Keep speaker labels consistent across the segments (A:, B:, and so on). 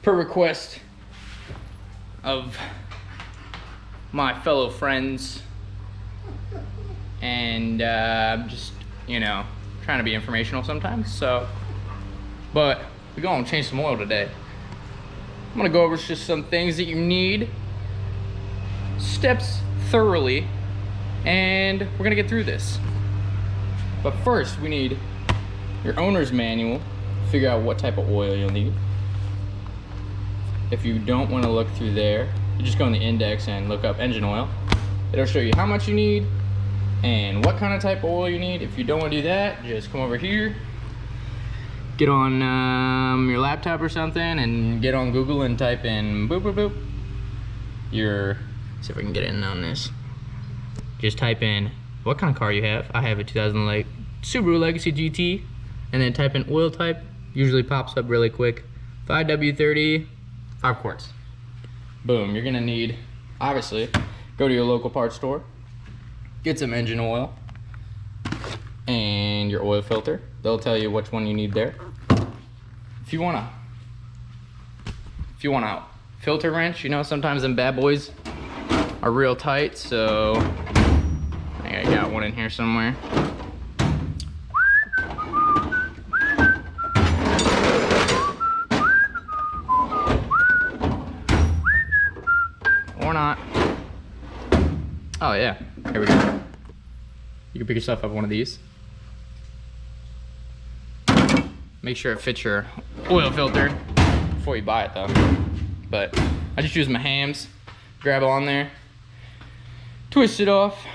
A: per request of my fellow friends, and just, you know, trying to be informational sometimes. So, but we're gonna change some oil today. I'm gonna go over just some things that you need, steps thoroughly, and we're gonna get through this. But first, we need your owner's manual. Figure out what type of oil you'll need. If you don't want to look through there, you just go on the index and look up engine oil. It'll show you how much you need and what kind of type of oil you need. If you don't want to do that, just come over here, get on your laptop or something, and get on Google and type in boop boop boop. See if I can get in on this. Just type in what kind of car you have. I have a 2000 like Subaru Legacy GT, and then type in oil type. Usually pops up really quick. 5W30, 5 quarts. Boom. You're gonna need, obviously, go to your local parts store, get some engine oil and your oil filter. They'll tell you which one you need there. If you want a filter wrench, you know, sometimes them bad boys are real tight, so I think I got one in here somewhere. Or not. Oh yeah, here we go. You can pick yourself up one of these. Make sure it fits your oil filter before you buy it though. But I just use my hams, grab on there, twist it off.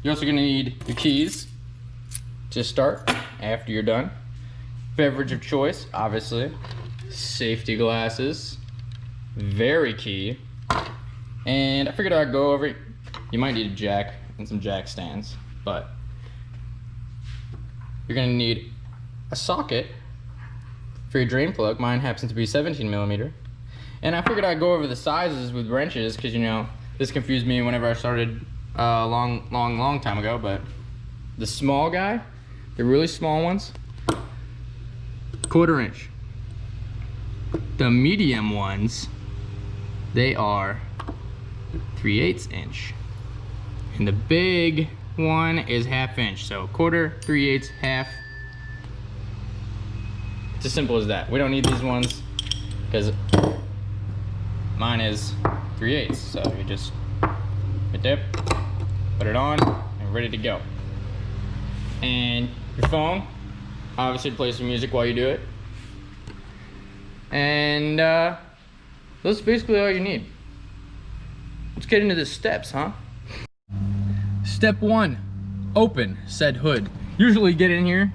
A: You're also gonna need your keys to start after you're done. Beverage of choice, obviously. Safety glasses, very key. And I figured I'd go over it. You might need a jack and some jack stands, but you're gonna need a socket for your drain plug. Mine happens to be 17mm. And I figured I'd go over the sizes with wrenches, because, you know, this confused me whenever I started a long time ago. But the small guy, the really small ones, 1/4 inch. The medium ones, they are 3/8 inch. And the big one is 1/2 inch. So 1/4, 3/8, 1/2. It's as simple as that. We don't need these ones because mine is 3/8. So you just dip, put it on, and ready to go. And your phone, obviously, play some music while you do it. And that's basically all you need. Let's get into the steps, huh? Step 1, open said hood. Usually get in here,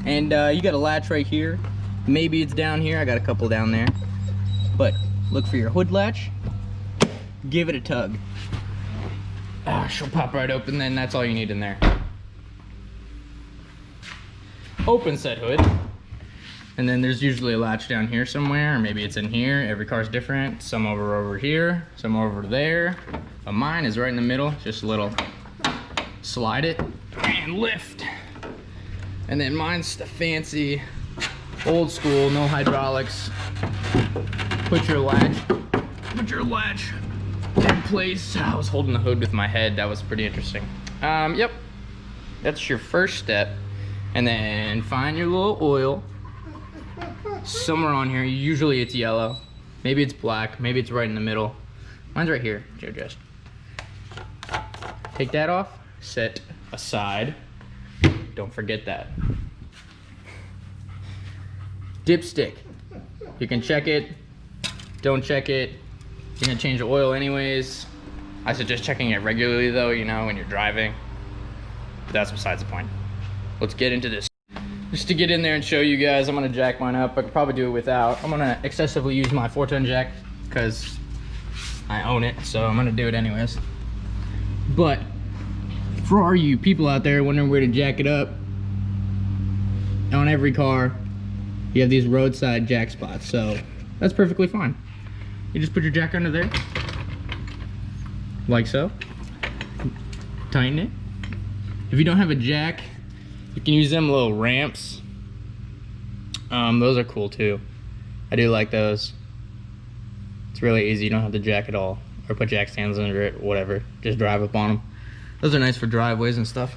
A: and you got a latch right here. Maybe it's down here. I got a couple down there. But look for your hood latch. Give it a tug. She'll pop right open. Then that's all you need in there. Open said hood. And then there's usually a latch down here somewhere, or maybe it's in here. Every car's different. Some over here, some over there. But mine is right in the middle. Just a little slide it and lift. And then mine's the fancy, old school, no hydraulics. Put your latch in place. I was holding the hood with my head. That was pretty interesting. Yep, that's your first step. And then find your little oil. Somewhere on here, usually it's yellow. Maybe it's black, maybe it's right in the middle. Mine's right here, just. Take that off, set aside. Don't forget that. Dipstick. You can check it, don't check it. You're gonna change the oil anyways. I suggest checking it regularly though, you know, when you're driving. But that's besides the point. Let's get into this. Just to get in there and show you guys, I'm gonna jack mine up. I could probably do it without. I'm gonna excessively use my 4-ton jack because I own it, so I'm gonna do it anyways. But for all you people out there wondering where to jack it up, on every car, you have these roadside jack spots, so that's perfectly fine. You just put your jack under there, like so. Tighten it. If you don't have a jack, you can use them little ramps. Those are cool too. I do like those. It's really easy. You don't have to jack at all, or put jack stands under it, whatever. Just drive up on them. Those are nice for driveways and stuff.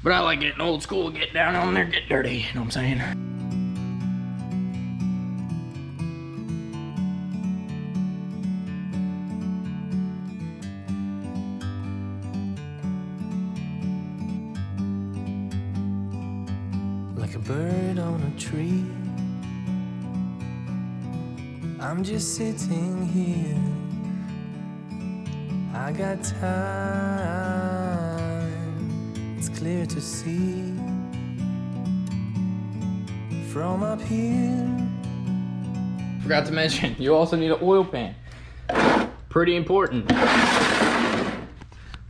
A: But I like getting old school, get down on there, get dirty. You know what I'm saying?
B: Like a bird on a tree, I'm just sitting here. I got time, it's clear to see from up here.
A: Forgot to mention, you also need an oil pan. Pretty important.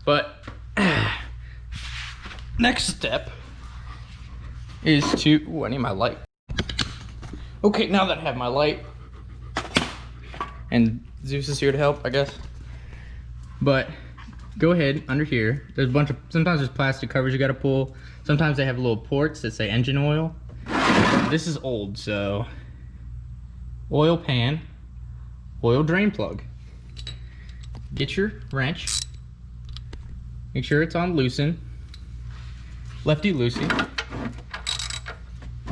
A: But next step is to, ooh, I need my light. Okay, now that I have my light, and Zeus is here to help, I guess. But go ahead, under here, there's a bunch of, sometimes there's plastic covers you gotta pull. Sometimes they have little ports that say engine oil. This is old, so oil pan, oil drain plug. Get your wrench, make sure it's on loosen, lefty loosey.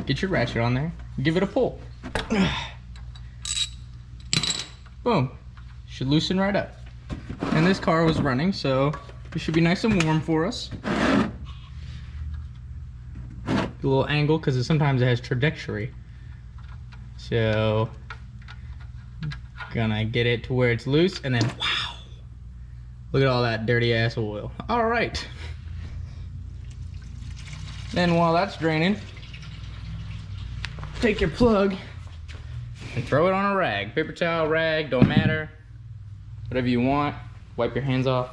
A: Get your ratchet on there, give it a pull. Boom, should loosen right up. And this car was running, so it should be nice and warm for us. A little angle, because sometimes it has trajectory. So, gonna get it to where it's loose, and then wow, look at all that dirty ass oil. All right. Then while that's draining, take your plug and throw it on a rag. Paper towel, rag, don't matter. Whatever you want. Wipe your hands off.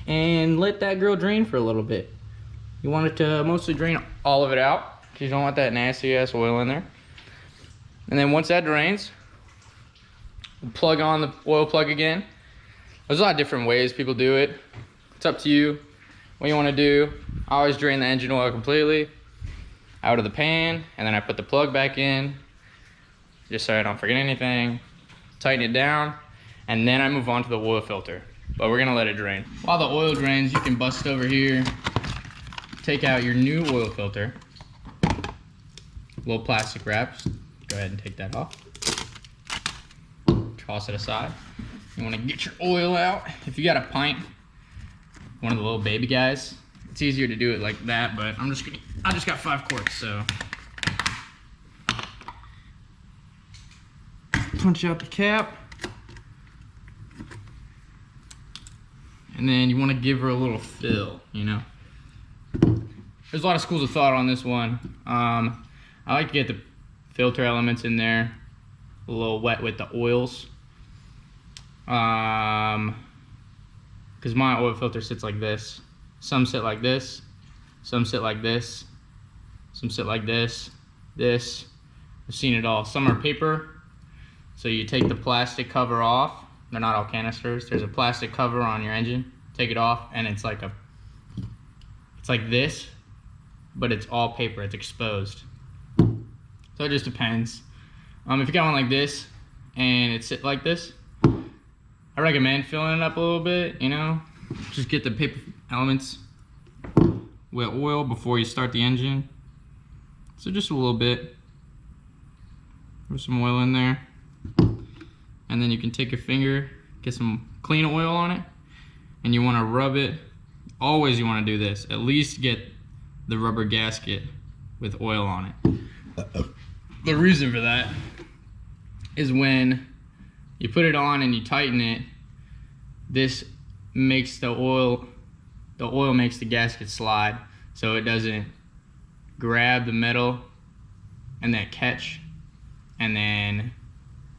A: And let that girl drain for a little bit. You want it to mostly drain all of it out, because you don't want that nasty ass oil in there. And then once that drains, plug on the oil plug again. There's a lot of different ways people do it. It's up to you what you want to do. I always drain the engine oil completely out of the pan, and then I put the plug back in, just so I don't forget anything. Tighten it down, and then I move on to the oil filter. But we're gonna let it drain. While the oil drains, you can bust over here, take out your new oil filter. Little plastic wraps. Go ahead and take that off. Toss it aside. You wanna get your oil out. If you got a pint, one of the little baby guys, it's easier to do it like that, but I just got 5 quarts, so. Punch out the cap. And then you want to give her a little fill, you know. There's a lot of schools of thought on this one. I like to get the filter elements in there a little wet with the oils. Because my oil filter sits like this. Some sit like this. Some sit like this. Some sit like this. This. I've seen it all. Some are paper. So you take the plastic cover off. They're not all canisters. There's a plastic cover on your engine. Take it off, and it's like this, but it's all paper. It's exposed. So it just depends. If you got one like this and it's sit like this, I recommend filling it up a little bit. You know, just get the paper elements with oil before you start the engine. So just a little bit. Put some oil in there. And then you can take your finger, get some clean oil on it, and you want to rub it. Always you want to do this. At least get the rubber gasket with oil on it. The reason for that is when you put it on and you tighten it, this makes the oil makes the gasket slide, so it doesn't grab the metal and that catch and then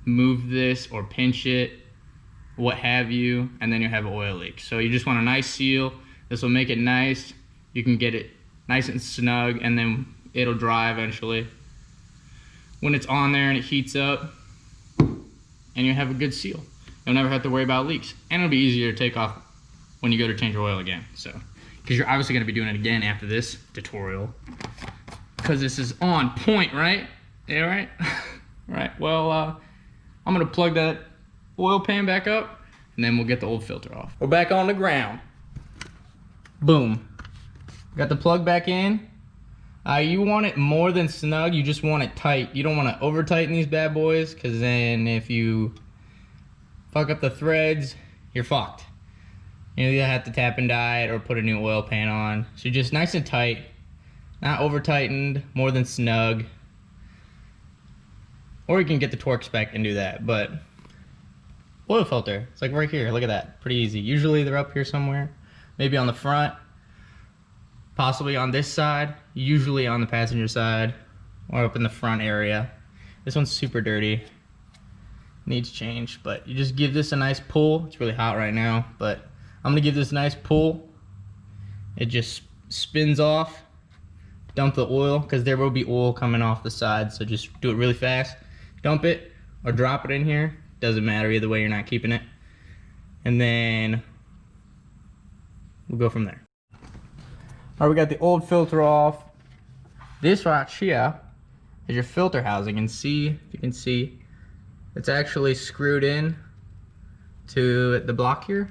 A: move this or pinch it, what have you, and then you have an oil leak. So you just want a nice seal. This will make it nice. You can get it nice and snug, and then it'll dry eventually. When it's on there and it heats up, and you have a good seal, you'll never have to worry about leaks. And it'll be easier to take off when you go to change your oil again. So, because you're obviously going to be doing it again after this tutorial, because this is on point, right? Yeah, right? Right, well, I'm gonna plug that oil pan back up, and then we'll get the old filter off. We're back on the ground. Boom. Got the plug back in. You want it more than snug, you just want it tight. You don't want to over tighten these bad boys, because then if you fuck up the threads, you're fucked. You either have to tap and dye it or put a new oil pan on. So just nice and tight, not over tightened, more than snug. Or you can get the torque spec and do that, but oil filter, it's like right here, look at that, pretty easy. Usually they're up here somewhere, maybe on the front, possibly on this side, usually on the passenger side, or up in the front area. This one's super dirty, needs change, but you just give this a nice pull. It's really hot right now, but I'm gonna give this a nice pull. It just spins off. Dump the oil, because there will be oil coming off the side, so just do it really fast. Dump it or drop it in here, doesn't matter either way, you're not keeping it. And then we'll go from there. All right, we got the old filter off. This right here is your filter housing, and see, if you can see, it's actually screwed in to the block here.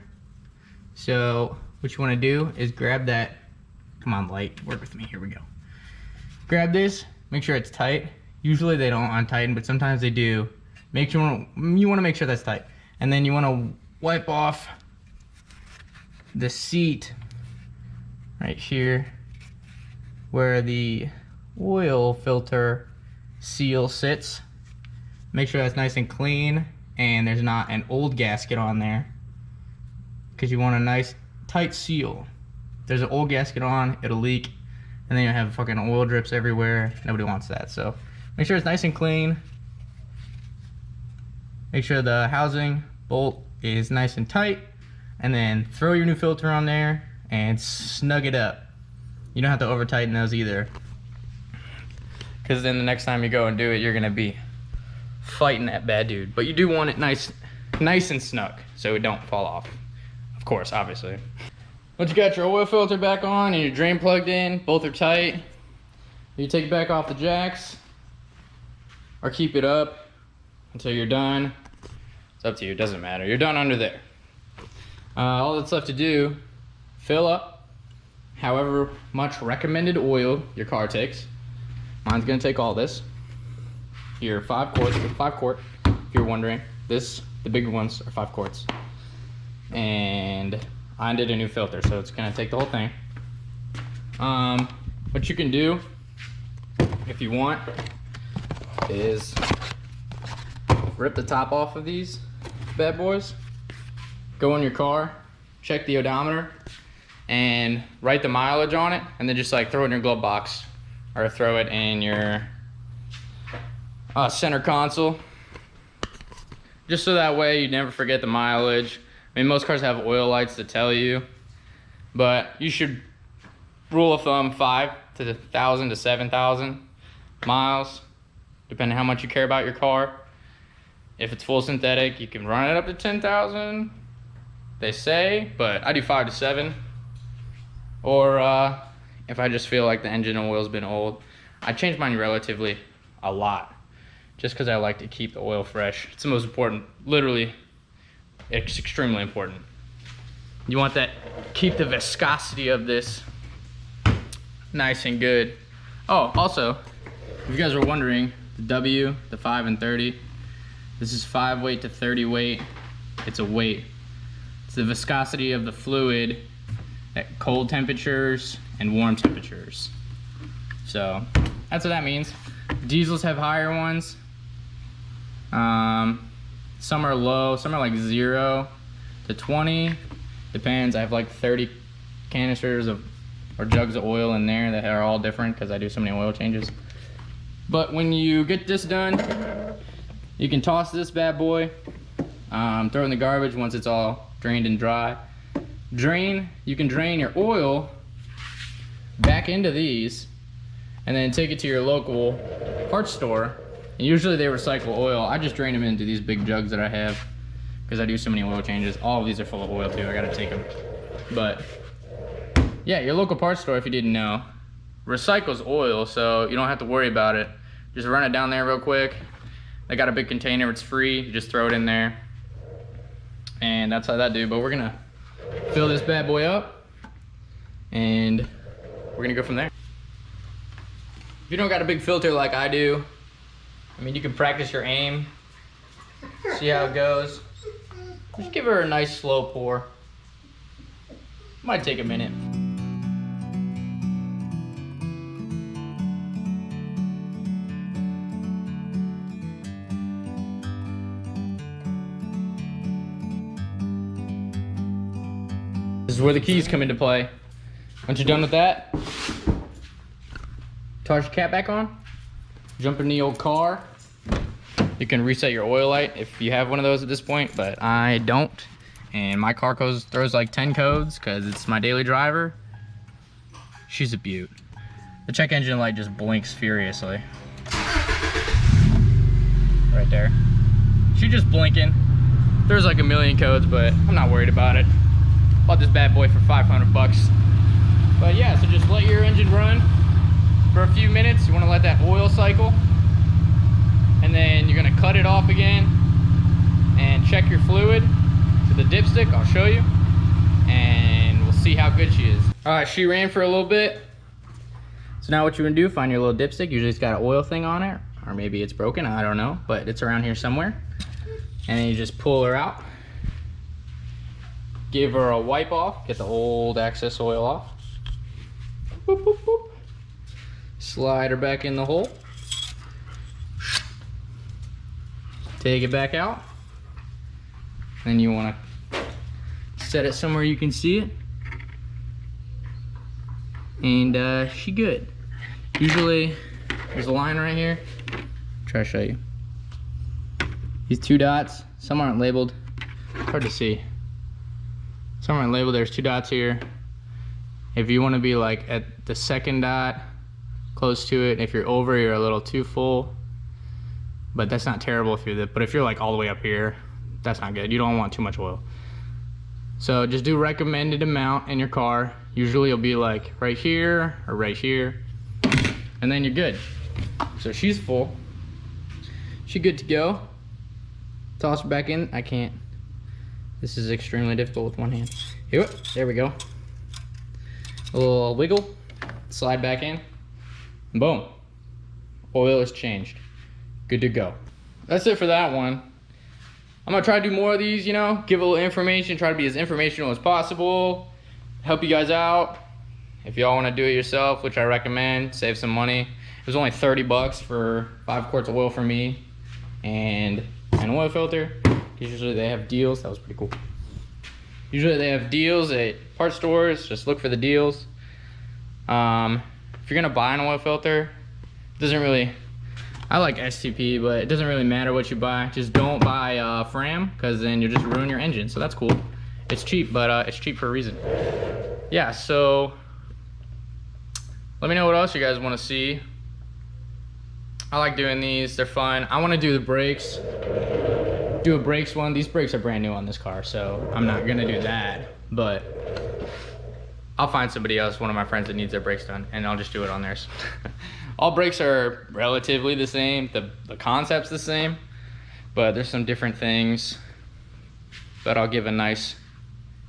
A: So what you want to do is grab that, come on light, work with me, here we go. Grab this, make sure it's tight. Usually they don't untighten, but sometimes they do. You want to make sure that's tight. And then you want to wipe off the seat right here where the oil filter seal sits. Make sure that's nice and clean and there's not an old gasket on there, because you want a nice tight seal. If there's an old gasket on, it'll leak, and then you have fucking oil drips everywhere. Nobody wants that. So make sure it's nice and clean. Make sure the housing bolt is nice and tight, and then throw your new filter on there and snug it up. You don't have to over tighten those either, because then the next time you go and do it, you're gonna be fighting that bad dude. But you do want it nice and snug so it don't fall off, of course, obviously. Once you got your oil filter back on and your drain plugged in, both are tight, you take it back off the jacks or keep it up until you're done. It's up to you, it doesn't matter. You're done under there. All that's left to do, fill up however much recommended oil your car takes. Mine's gonna take all this. Your 5 quart, if you're wondering. The bigger ones are 5 quarts. And I did a new filter, so it's gonna take the whole thing. What you can do, if you want, is rip the top off of these bad boys, go in your car, check the odometer, and write the mileage on it, and then just like throw it in your glove box, or throw it in your center console, just so that way you never forget the mileage. I mean, most cars have oil lights to tell you, but you should, rule of thumb, 5,000 to 7,000 miles, depending how much you care about your car. If it's full synthetic, you can run it up to 10,000, they say, but I do 5 to 7. Or if I just feel like the engine oil's been old, I change mine relatively a lot, just because I like to keep the oil fresh. It's the most important, literally, it's extremely important. You want that, keep the viscosity of this nice and good. Oh, also, if you guys were wondering, the W, the 5 and 30, this is 5 weight to 30 weight. It's a weight. It's the viscosity of the fluid at cold temperatures and warm temperatures. So that's what that means. Diesels have higher ones. Some are low, some are like 0 to 20. Depends. I have like 30 canisters of or jugs of oil in there that are all different because I do so many oil changes. But when you get this done, you can toss this bad boy, throw it in the garbage once it's all drained and dry. You can drain your oil back into these and then take it to your local parts store. And usually they recycle oil. I just drain them into these big jugs that I have because I do so many oil changes. All of these are full of oil too, I gotta take them. But yeah, your local parts store, if you didn't know, recycles oil, so you don't have to worry about it Just run it down there real quick. They got a big container, it's free. You just throw it in there. And that's how that do. But we're gonna fill this bad boy up and we're gonna go from there. If you don't got a big filter like I do, I mean, you can practice your aim, see how it goes. Just give her a nice slow pour. Might take a minute. This is where the keys come into play. Once you're done with that, toss your cap back on, jump in the old car. You can reset your oil light if you have one of those at this point, but I don't. And my car throws like 10 codes because it's my daily driver. She's a beaut. The check engine light just blinks furiously. Right there. She's just blinking. There's like a million codes, but I'm not worried about it. Bought this bad boy for 500 bucks. But yeah, so just let your engine run for a few minutes. You want to let that oil cycle. And then you're going to cut it off again and check your fluid with the dipstick. I'll show you. And we'll see how good she is. All right, she ran for a little bit. So now what you want to do, find your little dipstick. Usually it's got an oil thing on it. Or maybe it's broken, I don't know. But it's around here somewhere. And then you just pull her out. Give her a wipe off, get the old excess oil off. Boop, boop, boop. Slide her back in the hole. Take it back out. Then you want to set it somewhere you can see it. And she good. Usually, there's a line right here. Try to show you. These 2 dots, some aren't labeled. Hard to see. Some aren't labeled, there's 2 dots here. If you want to be like at the second dot, close to it. If you're over, you're a little too full. But that's not terrible if you're but if you're like all the way up here, that's not good. You don't want too much oil. So just do recommended amount in your car. Usually it'll be like right here or right here. And then you're good. So she's full. She's good to go. Toss her back in. I can't. This is extremely difficult with one hand. Here, there we go. A little wiggle, slide back in, and boom. Oil is changed. Good to go. That's it for that one. I'm gonna try to do more of these, you know, give a little information, try to be as informational as possible, help you guys out. If y'all wanna do it yourself, which I recommend, save some money. It was only 30 bucks for 5 quarts of oil for me and an oil filter. Usually they have deals. That was pretty cool. Usually they have deals at parts stores. Just look for the deals. If you're gonna buy an oil filter, it doesn't really, I like STP, but it doesn't really matter what you buy. Just don't buy Fram, because then you'll just ruin your engine. So that's cool. It's cheap, but it's cheap for a reason. Yeah, so let me know what else you guys want to see. I like doing these. They're fun. I want to do the brakes. Do a brakes one. These brakes are brand new on this car, so I'm not gonna do that, but I'll find somebody else, one of my friends that needs their brakes done, and I'll just do it on theirs. All brakes are relatively the same. The concept's the same, but there's some different things that I'll give a nice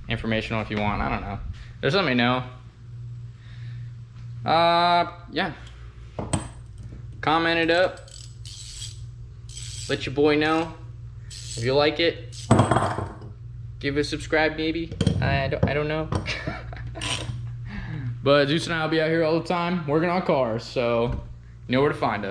A: informational if you want. I don't know. Just let me know. Yeah. Comment it up. Let your boy know. If you like it, give it a subscribe maybe. I don't know. But Zeus and I will be out here all the time working on cars, so you know where to find us.